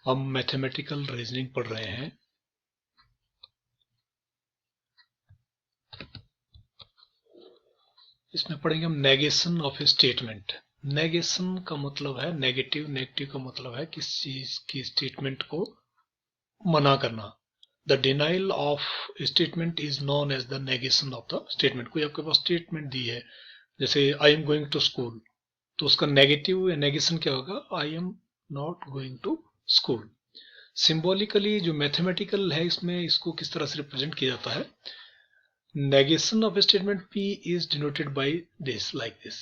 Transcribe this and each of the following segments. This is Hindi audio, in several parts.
हम मैथमेटिकल रीजनिंग पढ़ रहे हैं। इसमें पढ़ेंगे हम negation of A statement. Negation का मतलब है नेगेटिव, नेगेटिव का मतलब है किसी चीज की स्टेटमेंट को मना करना। The denial of statement is known as the negation of the statement. कोई आपके पास स्टेटमेंट दी है, जैसे I am going to school, तो उसका नेगेटिव या नेगेशन क्या होगा? I am not going to school. Symbolically जो मैथमेटिकल है इसमें इसको किस तरह से रिप्रेजेंट किया जाता है? Negation of statement P is denoted by this, like this.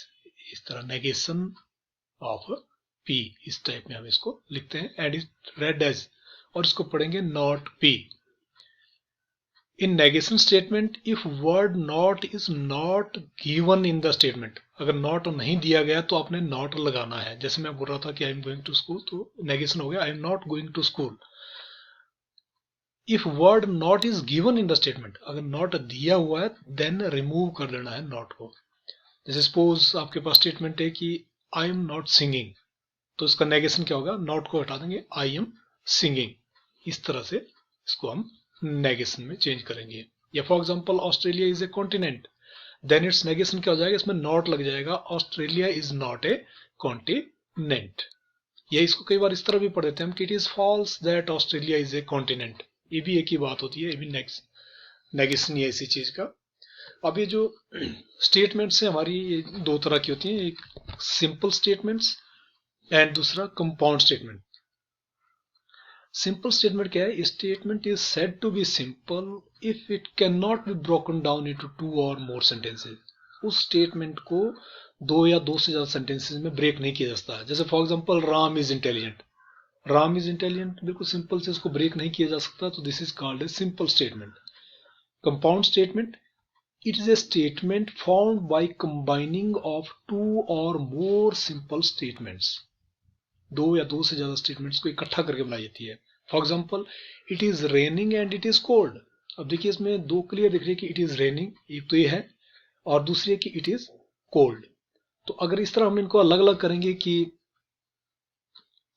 इस तरह नेगेशन ऑफ P, इस टाइप में हम इसको लिखते हैं। एंड इज रेड एज, और इसको पढ़ेंगे not P। In negation statement if word not is not given in the statement, अगर नॉट नहीं दिया गया तो आपने नॉट लगाना है। जैसे मैं बोल रहा था कि I am going to school, तो नेगेशन हो गया I am not going to school. If word not is given in the statement, अगर नॉट दिया हुआ है देन रिमूव कर लेना है नॉट को। जैसे सपोज आपके पास स्टेटमेंट है कि आई एम नॉट सिंगिंग, तो इसका नेगेशन क्या होगा? नॉट को हटा देंगे, आई एम सिंगिंग। इस तरह से इसको हम नेगेशन में चेंज करेंगे। या for example Australia is a continent, then its negation क्या हो जाएगा? इसमें नॉट लग जाएगा, Australia is not a continent. या इसको कई बार इस तरह भी पढ़ देते हैं हम कि it is false that Australia is a continent. ये भी एक ही बात होती है, ये भी नेगेशन या इसी चीज का। अब ये जो स्टेटमेंट्स है हमारी, ये दो तरह की होती हैं, एक सिंपल स्टेटमेंट्स एंड दूसरा कंपाउंड स्टेटमेंट। सिंपल स्टेटमेंट क्या है? Statement is said to be simple if it can not be broken down into two or more sentences. उस स्टेटमेंट को दो या दो से ज्यादा सेंटेंसेस में ब्रेक नहीं किया जा सकता। जैसे for example Ram is intelligent, Ram is intelligent बिल्कुल सिंपल से उसको ब्रेक नहीं किया जा सकता, तो this is called a simple statement. Compound statement, it is a statement formed by combining of two or more simple statements। दो या दो से ज्यादा स्टेटमेंट्स को इकट्ठा करके बनाई जाती है। For example it is raining and it is cold. अब देखिए इसमें दो क्लियर दिख रही है कि इट इज रेनिंग, एक तो ये है, और दूसरी है कि इट इज कोल्ड। तो अगर इस तरह हम इनको अलग अलग करेंगे कि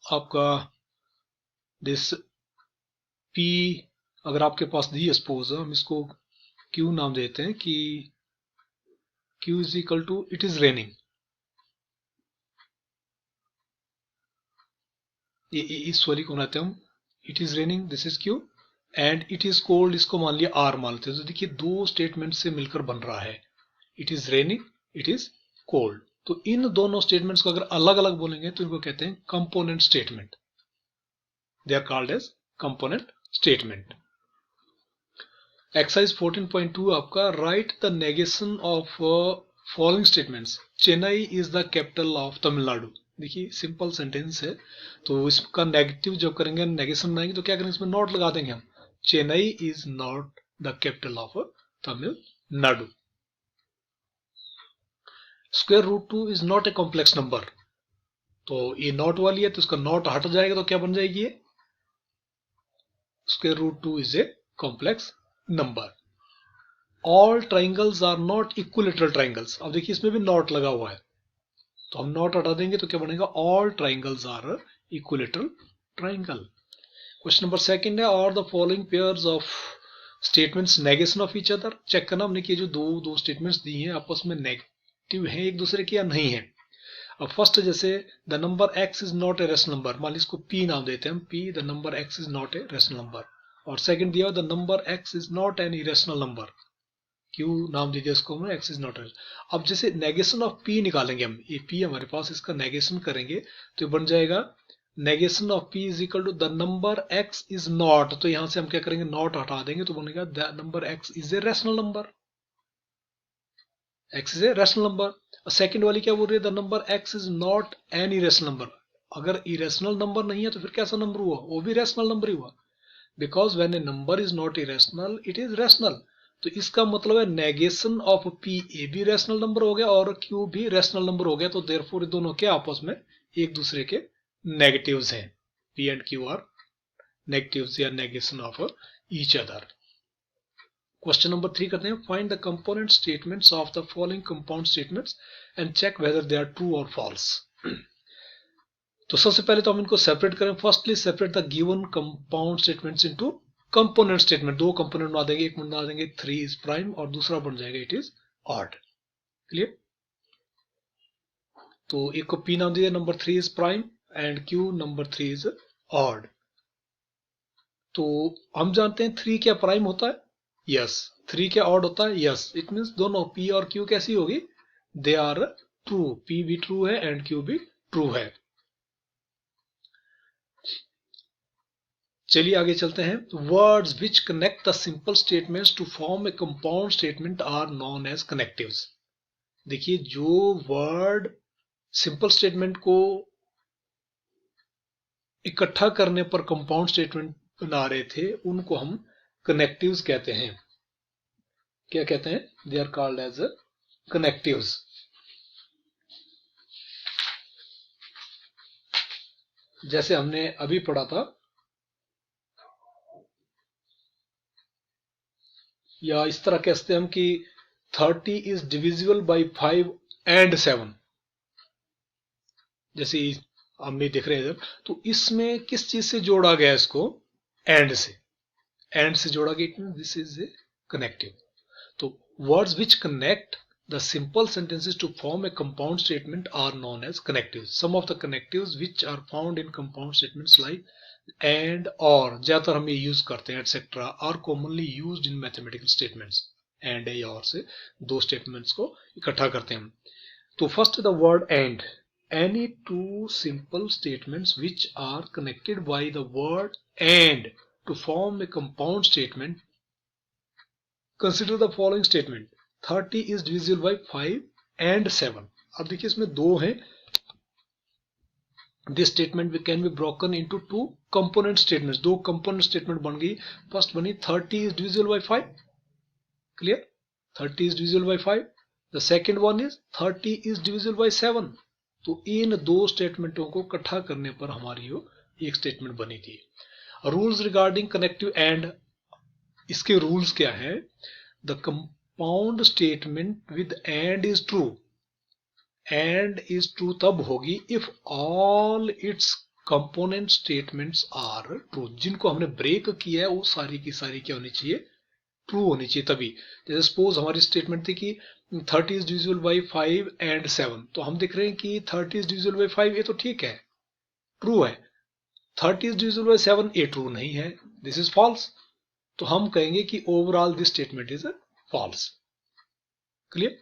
आपका दिस P अगर आपके पास दी, सपोज हम इसको Q नाम देते हैं कि Q is equal to it is raining. इस वाली को बनाते हैं हम, it is raining, this is Q, and it is cold, इसको मान लिया R मान लेते हैं। तो देखिए दो स्टेटमेंट से मिलकर बन रहा है, it is raining, it is cold. तो इन दोनों स्टेटमेंट्स को अगर अलग अलग बोलेंगे तो इनको कहते हैं component statement. They are called as component statement. Exercise 14.2 आपका, right the negation of following statements. Chennai is the capital of Tamil Nadu. देखिए सिंपल सेंटेंस है, तो इसका नेगेटिव जब करेंगे, नेगेशन बनाएंगे तो क्या करेंगे? इसमें नॉट लगा देंगे हम, Chennai is not the capital of Tamil Nadu. Square root 2 is not a complex number, तो ये नॉट वाली है तो इसका नॉट हट जाएगा तो क्या बन जाएगी? ये square root 2 is a complex number. All triangles are not equilateral triangles. अब देखिए इसमें भी नॉट लगा हुआ है, तो हम नॉट हटा देंगे तो क्या बनेगा? All triangles are equilateral triangle. Question number second है, और the following pairs of statements negation of each other. Check करना हमने कि जो दो स्टेटमेंट्स दी हैं आपस में नेगेटिव हैं एक दूसरे के या नहीं है। अब फर्स्ट जैसे the number x is not a rational number, मान लीजिए इसको P नाम देते हैं हम, P the number x is not a rational number. और सेकंड दिया the number x is not an irrational number, Q नाम दीजिए इसको हमने, x इज नॉट। अब जैसे नेगेशन ऑफ P निकालेंगे हम, ये P हमारे पास, इसका नेगेशन करेंगे तो बन जाएगा negation of P is equal to the number x is not. तो यहां से हम क्या करेंगे? नॉट हटा देंगे तो बनेगा the number x is a rational number, x is a rational number. Second वाली क्या बोल रही है? The number x is not an irrational number. अगर इरेशनल नंबर नहीं है तो फिर कैसा नंबर हुआ? वो भी रेशनल नंबर ही हुआ, because when A number is not irrational it is rational. तो इसका मतलब है नेगेशन ऑफ P, ए भी रेशनल नंबर हो गया और Q भी रेशनल नंबर हो गया, तो देयरफॉर दोनों के आपस में एक दूसरे के नेगेटिव्स हैं। P and Q are negatives या negation of each other. Question number 3 करते हैं, find the component statements of the following compound statements and check whether they are true और फॉल्स। तो सबसे पहले तो हम इनको सेपरेट करें. Firstly separate the given compound statements into component statement. दो कंपोनेंट बना देंगे, एक बना देंगे 3 इज प्राइम और दूसरा बन जाएगा इट इज ऑड. क्लियर? तो एक को P नाम दिया, number 3 is prime and Q number 3 is odd. तो हम जानते हैं 3 क्या प्राइम होता है? यस. 3 क्या ऑड होता है? यस. इट मीन्स दोनों P और Q कैसी होगी? They are true. P भी ट्रू है एंड Q भी ट्रू है. चलिए आगे चलते हैं. Words which connect the simple statements to form a compound statement are known as connectives. देखिए, जो वर्ड सिंपल स्टेटमेंट को इकट्ठा करने पर कंपाउंड स्टेटमेंट बना रहे थे, उनको हम कनेक्टिव्स कहते हैं. क्या कहते हैं? They are called as connectives. जैसे हमने अभी पढ़ा था, या इस तरह कहते हैं हम कि 30 इज डिविजिबल बाई 5 एंड 7. जैसे हम भी देख रहे हैं, तो इसमें किस चीज से जोड़ा गया? इसको एंड से. एंड से जोड़ा गया. This is a connective. तो words which connect the simple sentences to form a compound statement are known as connectives. Some of the connectives which are found in compound statements like and, or, ज्यादातर हम ये यूज करते हैं, etc. are commonly used in mathematical statements. and या और से दो स्टेटमेंट्स को इकट्ठा करते हैं. तो first the word and. Any two simple statements which are connected by the word and to form a compound statement. Consider the following statement. 30 is divisible by 5 and 7. अब देखिए इसमें दो हैं. This statement can be broken into two component statements. दो component statement बन गई. First बनी 30 is divisible by 5. Clear? 30 is divisible by 5. The second one is 30 is divisible by 7. तो इन दो स्टेटमेंटों को इकट्ठा करने पर हमारी वो एक स्टेटमेंट बनी थी. Rules regarding connective and. इसके रूल्स क्या है? The compound statement with and is true. And is true तब होगी if all its component statements are true. जिनको हमने ब्रेक किया है वो सारी की सारी क्या होनी चाहिए? ट्रू होनी चाहिए. तभी जैसे सपोज हमारी स्टेटमेंट थी कि 30 इज डिविजिबल बाई 5 एंड 7. तो हम देख रहे हैं कि 30 इज डिविजिबल बाई 5 ये तो ठीक है, ट्रू है. 30 इज डिविजिबल बाई 7 ये ट्रू नहीं है, दिस इज फॉल्स. तो हम कहेंगे कि overall this statement is false. Clear?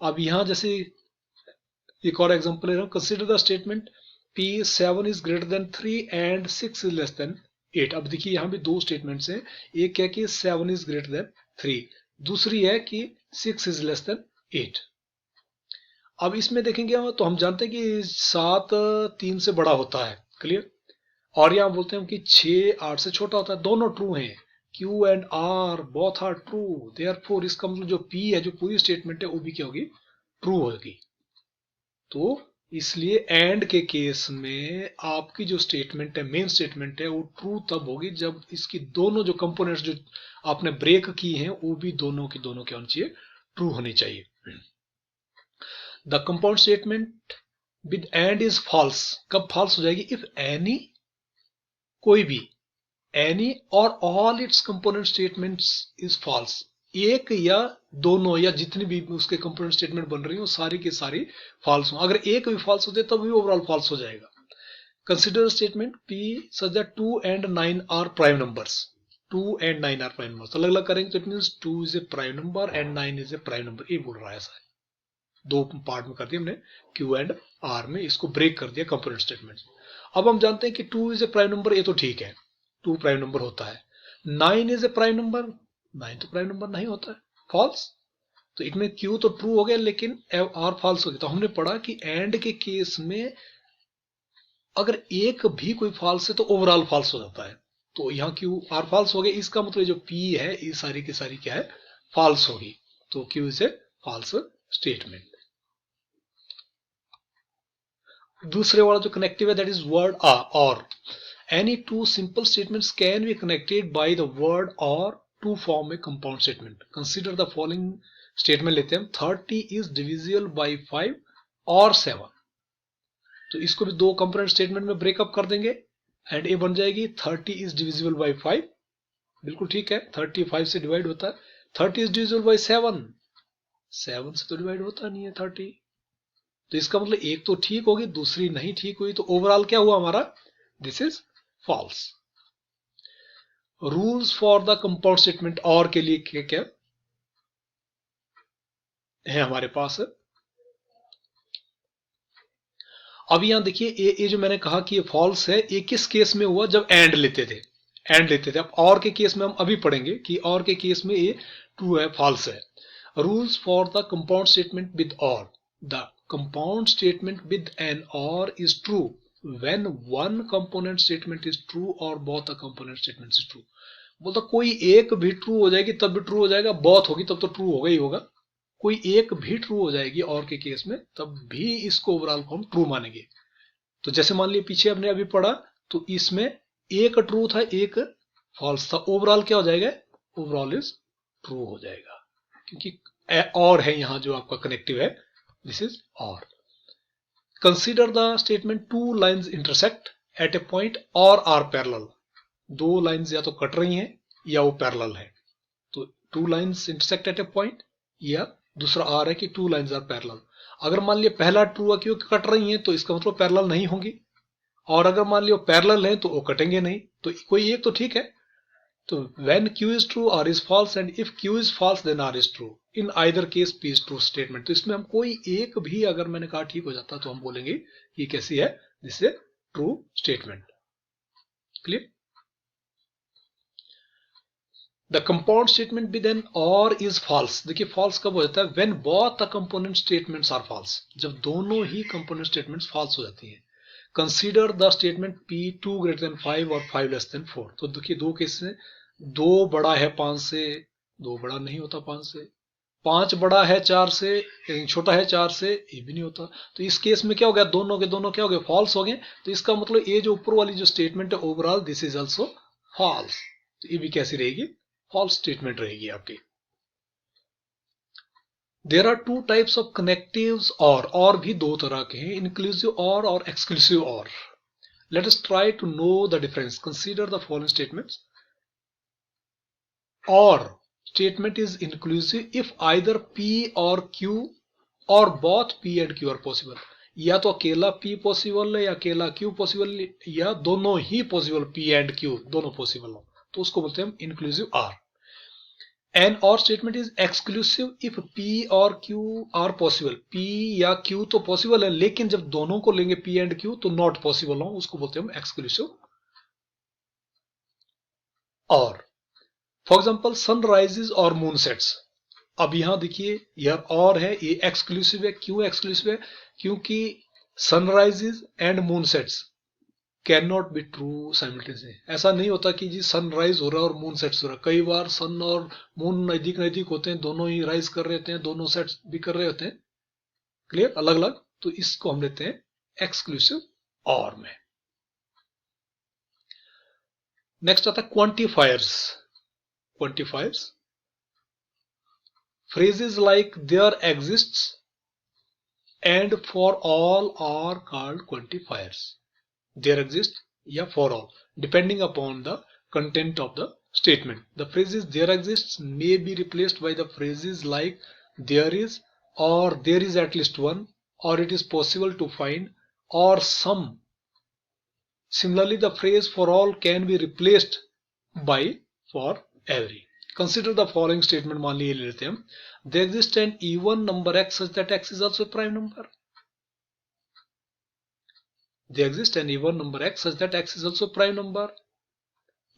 अब यहां जैसे एक और एग्जांपल ले रहा हूं. Consider the statement P7 is greater than 3 and 6 is less than 8. अब देखिए यहां भी दो स्टेटमेंट्स हैं. एक है कि 7 इज ग्रेटर देन 3, दूसरी है कि 6 इज लेस देन 8. अब इसमें देखेंगे तो हम जानते हैं कि 7 3 से बड़ा होता है. क्लियर? और यहां बोलते हैं कि 6 8 से छोटा होता है. दोनों ट्रू हैं. Q and R both are true. Therefore इसका मतलब जो P है, जो पूरी स्टेटमेंट है, वो भी क्या होगी? ट्रू होगी. तो इसलिए एंड के केस में आपकी जो स्टेटमेंट है, मेन स्टेटमेंट है, वो ट्रू तब होगी जब इसकी दोनों जो कंपोनेंट्स जो आपने ब्रेक की हैं वो भी दोनों की दोनों क्या होनी चाहिए? ट्रू होनी चाहिए. The compound statement with and is false. कब फॉल्स हो जाएगी? इफ एनी, कोई भी, any or all its component statements is false. एक या दोनों या जितनी भी उसके कंपोनेंट स्टेटमेंट बन रही हो सारी की सारी फॉल्स हो. अगर एक भी फॉल्स होते तब भी ओवरऑल फॉल्स हो जाएगा. Consider statement P such that 2 and 9 are prime numbers. 2 and 9 are prime numbers. अलग अलग करेंगे तो it means 2 is a prime number and 9 is a prime number. ये बोल रहा है ऐसा. दो पार्ट में कर दिया हमने Q एंड R में, इसको ब्रेक कर दिया कंपोनेंट स्टेटमेंट. अब हम जानते हैं कि 2 इज ए प्राइम नंबर, ये तो ठीक है, 2 प्राइम नंबर होता है. 9 इज ए प्राइम नंबर, 9 तो प्राइम नंबर नहीं होता है, फॉल्स. तो इसमें Q तो ट्रू हो गया लेकिन R फॉल्स हो गया. तो हमने पढ़ा कि एंड के केस में अगर एक भी कोई फॉल्स है तो ओवरऑल फॉल्स हो जाता है. तो यहाँ Q R फॉल्स हो गया, इसका मतलब जो P है ये सारी की सारी क्या है? फॉल्स होगी. तो Q is a false statement. दूसरे वाला जो कनेक्टिव है that is word or. Any two simple statements can be connected by the word or to form a compound statement. Consider the following statement लेते हैं. 30 is divisible by 5 or 7. तो इसको भी दो कंपोनेंट स्टेटमेंट में ब्रेकअप कर देंगे एंड ये बन जाएगी 30 इज डिविजिबल बाई 5। बिल्कुल ठीक है, 35 से डिवाइड होता है। 30 इज डिविजिबल बाई 7, 7 से तो डिवाइड होता नहीं है 30। तो इसका मतलब एक तो ठीक होगी, दूसरी नहीं ठीक हुई, तो ओवरऑल क्या हुआ हमारा, this is false. Rules for the compound statement or के लिए क्या क्या है हमारे पास। अब यहां देखिए ये जो मैंने कहा कि ये फॉल्स है, ये किस केस में हुआ, जब एंड लेते थे, एंड लेते थे। अब और के केस में हम अभी पढ़ेंगे कि और के केस में ये ट्रू है फॉल्स है। Rules for the compound statement with or. The compound statement with an or is true when one component statement is true or both the component statement is true. बोलता कोई एक भी ट्रू हो जाएगी तब भी ट्रू हो जाएगा, बोथ होगी तब तो ट्रू होगा ही होगा। कोई एक भी ट्रू हो जाएगी और के केस में तब भी इसको ओवरऑल को हम ट्रू मानेंगे। तो जैसे मान लिया पीछे हमने अभी पढ़ा, तो इसमें एक ट्रू था एक फॉल्स था, ओवरऑल क्या हो जाएगा, ओवरऑल इज ट्रू हो जाएगा, क्योंकि और है यहां जो आपका कनेक्टिव है, दिस इज और। Consider the statement two lines intersect at A point और आर पैरेलल। दो लाइंस या तो कट रही हैं या वो पैरेलल है। तो two lines intersect at A point, या दूसरा आर है कि टू लाइंस आर पैरेलल। अगर मान लिया पहला ट्रू है क्योंकि कट रही हैं तो इसका मतलब पैरेलल नहीं होंगी, और अगर मान लिया पैरेलल है तो वो कटेंगे नहीं, तो कोई एक तो ठीक है। तो when Q is true R is false and if Q is false then R is true, in either case P is true statement। तो इसमें हम कोई एक भी अगर मैंने कहा ठीक हो जाता तो हम बोलेंगे ये कैसी है, this is true statement. Clear. The compound statement with an or is false. देखिए फॉल्स कब हो जाता है, when both the component statements are false, जब दोनों ही कंपोनेंट स्टेटमेंट्स फॉल्स हो जाती हैं। Consider the statement P2 greater than 5 और 5 लेस देन 4। तो देखिए दो केस में, दो बड़ा है 5 से, दो बड़ा नहीं होता 5 से, 5 बड़ा है 4 से, छोटा है 4 से, ये भी नहीं होता। तो इस केस में क्या हो गया, दोनों के दोनों क्या हो गए, फॉल्स हो गए। तो इसका मतलब ये जो ऊपर वाली जो स्टेटमेंट है overall this is also false. तो ये भी कैसी रहेगी, फॉल्स स्टेटमेंट रहेगी आपकी। There are two types of connectives और भी दो तरह के हैं, inclusive or exclusive or. Let us try to know the difference. Consider the following statements. Or statement is inclusive if either P और Q or both P and Q are possible. या तो अकेला P पॉसिबल है या अकेला Q पॉसिबल, या दोनों ही पॉसिबल, P एंड Q दोनों पॉसिबल हो, तो उसको बोलते हैं हम इंक्लूसिव आर। एन और statement is exclusive if P और Q आर पॉसिबल। P या Q तो पॉसिबल है, लेकिन जब दोनों को लेंगे P एंड Q तो नॉट पॉसिबल हो, उसको बोलते हैं हम एक्सक्लूसिव और। फॉर एग्जाम्पल सनराइजेस और मून सेट्स। अब यहां देखिए यह और है, ये एक्सक्लूसिव है। क्यों एक्सक्लूसिव है, क्योंकि sunrises and moon sets can not be true simultaneously. ऐसा नहीं होता कि जी सनराइज हो रहा है और मून सेट्स हो रहा है। कई बार सन और मून नजदीक नजदीक होते हैं, दोनों ही राइज कर रहे होते हैं, दोनों सेट्स भी कर रहे होते हैं, क्लियर, अलग अलग। तो इसको हम लेते हैं एक्सक्लूसिव और में। नेक्स्ट आता है quantifiers. Quantifiers, phrases like there exists and for all are called quantifiers. There exists या for all, depending upon the content of the statement. The phrases there exists may be replaced by the phrases like there is, or there is at least one, or it is possible to find, or some. Similarly, the phrase for all can be replaced by for every. Consider the following statement. मान लिए लेते हैं हम, there exists an even number x such that x is also a prime number. There exists an even number x such that x is also a prime number.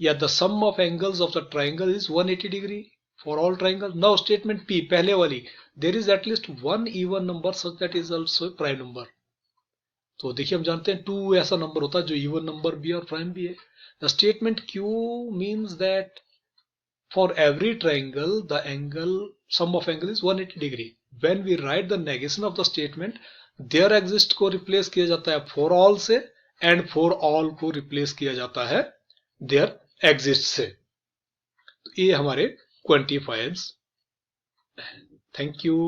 या the sum of angles of the triangle is 180 degree for all triangles. Now statement P पहले वाली, there is at least one even number such that is also a prime number. तो देखिए हम जानते हैं 2 ऐसा नंबर होता है जो इवन नंबर भी है और प्राइम भी है। The statement Q means that for every triangle the angle sum of angle is 180 degree. When we write the negation of the statement, there exists को रिप्लेस किया जाता है for all से, and for all को रिप्लेस किया जाता है there exists से। तो ये हमारे क्वांटिफायर्स। Thank you.